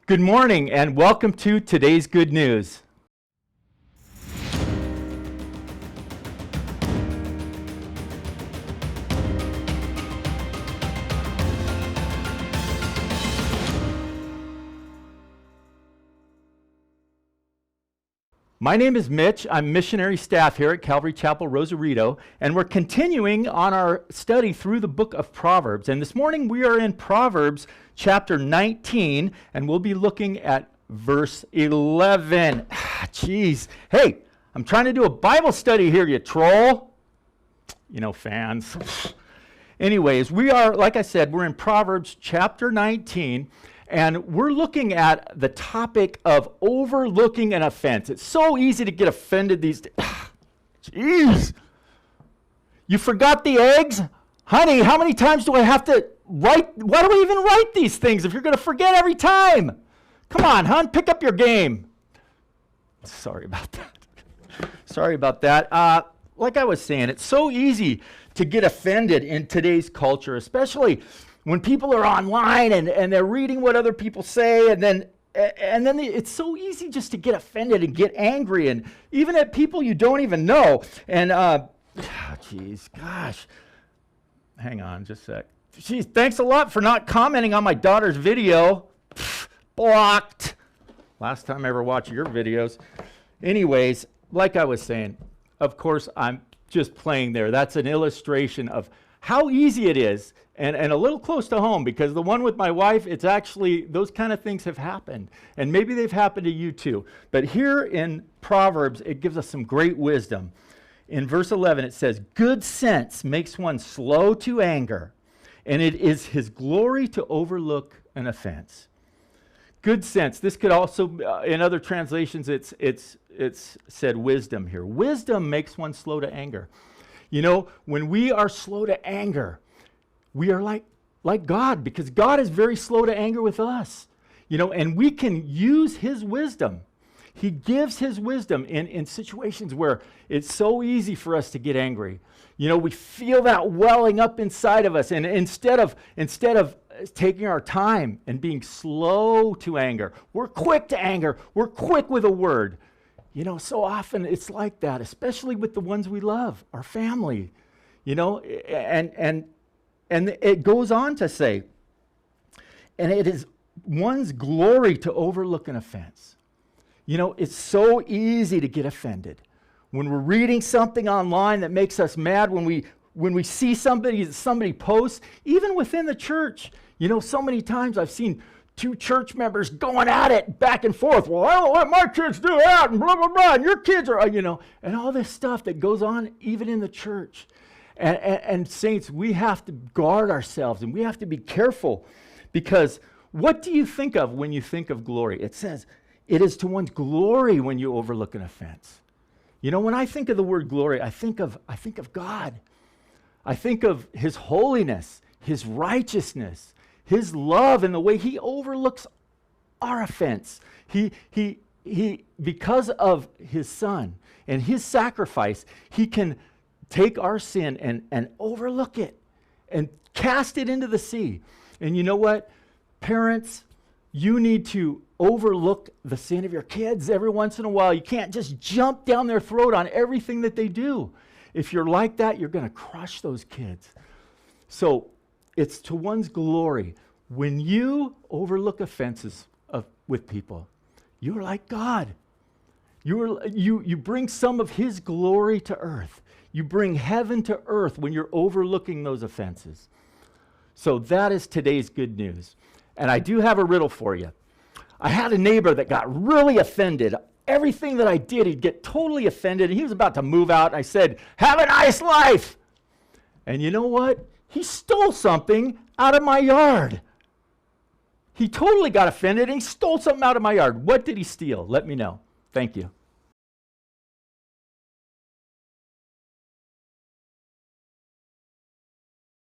Good morning and welcome to today's good news. My name is Mitch. I'm missionary staff here at Calvary Chapel, Rosarito, and we're continuing on our study through the book of Proverbs. And this morning we are in Proverbs chapter 19, and we'll be looking at verse 11. Jeez. Hey, I'm trying to do a Bible study here, you troll. You know, fans. Anyways, we are, like I said, we're in Proverbs chapter 19, and we're looking at the topic of overlooking an offense. It's so easy to get offended these days. Jeez. You forgot the eggs? Honey, how many times do I have to write? Why do we even write these things if you're going to forget every time? Come on, hon, pick up your game. Sorry about that. Sorry about that. Like I was saying, it's so easy to get offended in today's culture, especially when people are online and they're reading what other people say, and then it's so easy just to get offended and get angry, and even at people you don't even know. And geez, gosh, hang on just a sec. Geez, thanks a lot for not commenting on my daughter's video. Blocked. Last time I ever watched your videos. Anyways, like I was saying, of course I'm just playing there. That's an illustration of how easy it is. And a little close to home, because the one with my wife, it's actually, those kind of things have happened. And maybe they've happened to you too. But here in Proverbs, it gives us some great wisdom. In verse 11, it says, "Good sense makes one slow to anger, and it is his glory to overlook an offense." Good sense. This could also, in other translations, it's said wisdom here. Wisdom makes one slow to anger. You know, when we are slow to anger, we are like God, because God is very slow to anger with us, you know, and we can use his wisdom. He gives his wisdom in situations where it's so easy for us to get angry. You know, we feel that welling up inside of us, and instead of taking our time and being slow to anger, we're quick to anger. We're quick with a word. You know, so often it's like that, especially with the ones we love, our family, you know, and it goes on to say, and it is one's glory to overlook an offense. You know, it's so easy to get offended. When we're reading something online that makes us mad, when we see somebody posts, even within the church, you know, so many times I've seen two church members going at it back and forth. Well, I don't let my kids do that, and blah, blah, blah, and your kids are, you know, and all this stuff that goes on even in the church. And saints, we have to guard ourselves, and we have to be careful, because what do you think of when you think of glory? It says, it is to one's glory when you overlook an offense. You know, when I think of the word glory, I think of God. I think of his holiness, his righteousness, his love, and the way he overlooks our offense. He because of his son and his sacrifice, he can take our sin and overlook it and cast it into the sea. And you know what? Parents, you need to overlook the sin of your kids every once in a while. You can't just jump down their throat on everything that they do. If you're like that, you're going to crush those kids. So it's to one's glory. When you overlook offenses with people, you're like God. You bring some of his glory to earth. You bring heaven to earth when you're overlooking those offenses. So that is today's good news. And I do have a riddle for you. I had a neighbor that got really offended. Everything that I did, he'd get totally offended. And he was about to move out. And I said, "Have a nice life." And you know what? He stole something out of my yard. He totally got offended and he stole something out of my yard. What did he steal? Let me know. Thank you.